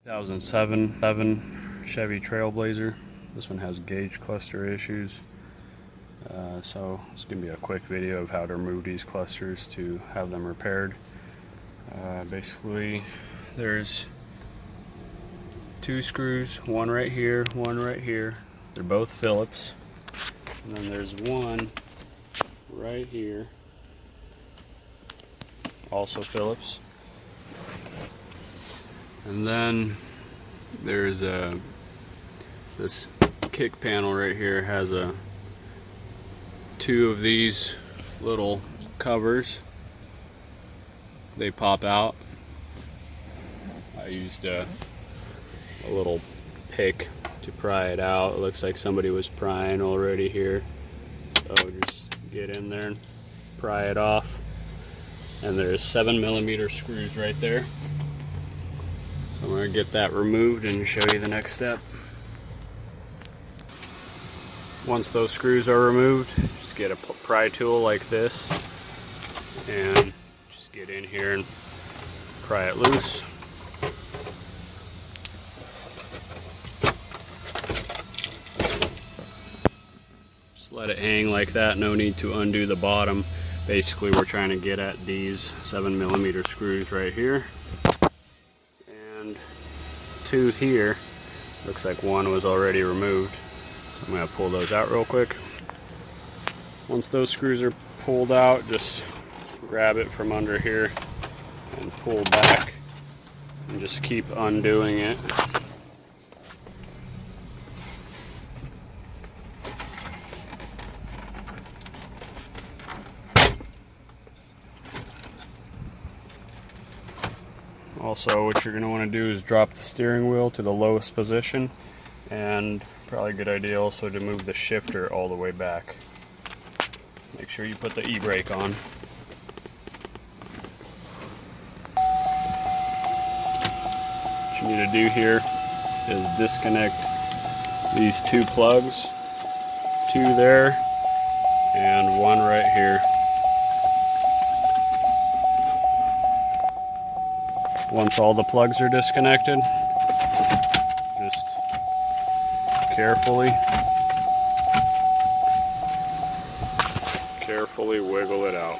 2007 Chevy Trailblazer. This one has gauge cluster issues. So it's going to be a quick video of how to remove these clusters to have them repaired. Basically, there's two screws, one right here, one right here. They're both Phillips. And then there's one right here, also Phillips. And then there's this kick panel right here has two of these little covers. They pop out. I used a little pick to pry it out. It looks like somebody was prying already here. So just get in there and pry it off. And there's 7mm screws right there. So I'm going to get that removed and show you the next step. Once those screws are removed, just get a pry tool like this and just get in here and pry it loose. Just let it hang like that, no need to undo the bottom. Basically, we're trying to get at these 7mm screws right here. And two here. Looks like one was already removed. So I'm going to pull those out real quick. Once those screws are pulled out, just grab it from under here and pull back and just keep undoing it. Also, what you're going to want to do is drop the steering wheel to the lowest position, and probably a good idea also to move the shifter all the way back. Make sure you put the e-brake on. What you need to do here is disconnect these two plugs, two there and one right here. Once all the plugs are disconnected, just carefully wiggle it out.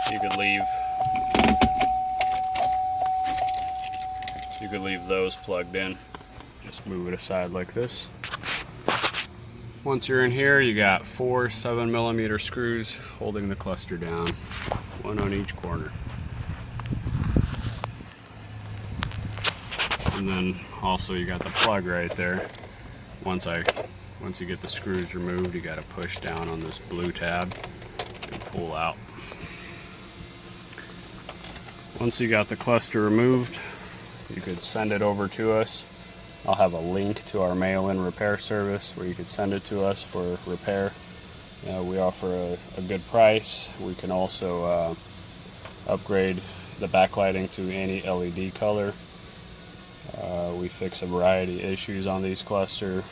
You could leave those plugged in. Just move it aside like this. Once you're in here, you got 4 7mm screws holding the cluster down, one on each corner. And then also you got the plug right there. Once you get the screws removed, you got to push down on this blue tab and pull out. Once you got the cluster removed, you could send it over to us. I'll have a link to our mail-in repair service where you could send it to us for repair. We offer a good price. We can also upgrade the backlighting to any LED color. We fix a variety of issues on these cluster.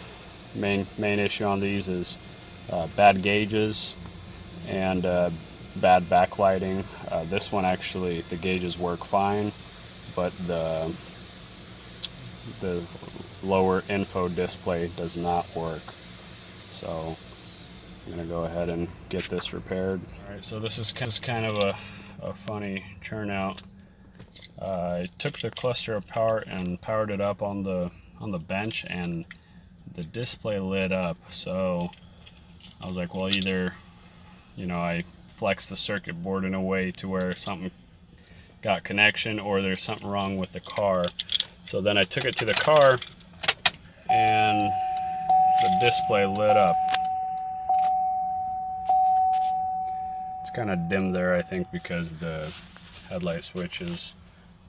Main issue on these is bad gauges and bad backlighting. This one actually, the gauges work fine, but the lower info display does not work. So I'm gonna go ahead and get this repaired. Alright, so this is kind of a funny turnout. I took the cluster apart and powered it up on the bench, and the display lit up. So I was like, well, either I flexed the circuit board in a way to where something got connection, or there's something wrong with the car. So then I took it to the car and the display lit up. It's kind of dim there, I think, because the headlight switch is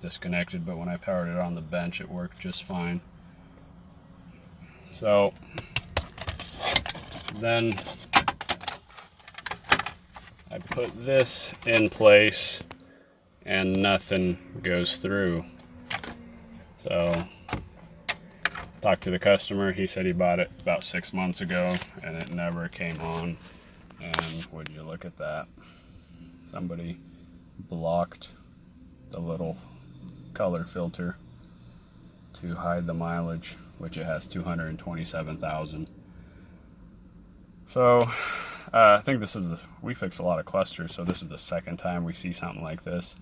disconnected, but when I powered it on the bench, it worked just fine. So then I put this in place and nothing goes through. So Talked to the customer. He said he bought it about 6 months ago and it never came on. And would you look at that? Somebody blocked the little color filter to hide the mileage, which it has 227,000. So I think this is we fix a lot of clusters, so this is the second time we see something like this.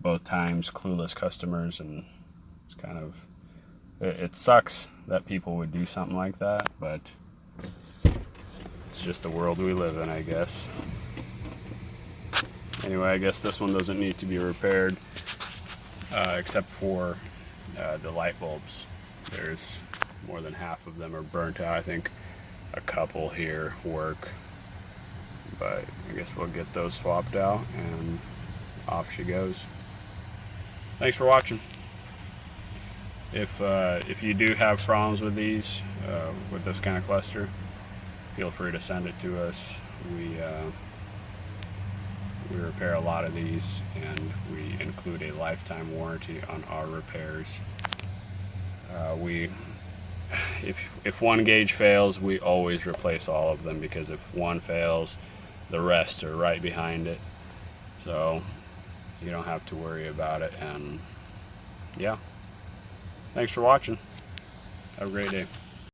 Both times clueless customers, and it's kind of, it sucks that people would do something like that, but it's just the world we live in, I guess. Anyway, I guess this one doesn't need to be repaired, except for the light bulbs. There's more than half of them are burnt out. I think a couple here work, but I guess we'll get those swapped out and off she goes. Thanks for watching. If you do have problems with these, with this kind of cluster, feel free to send it to us. We repair a lot of these, and we include a lifetime warranty on our repairs. If one gauge fails, we always replace all of them, because if one fails, the rest are right behind it. So you don't have to worry about it. And yeah, thanks for watching. Have a great day.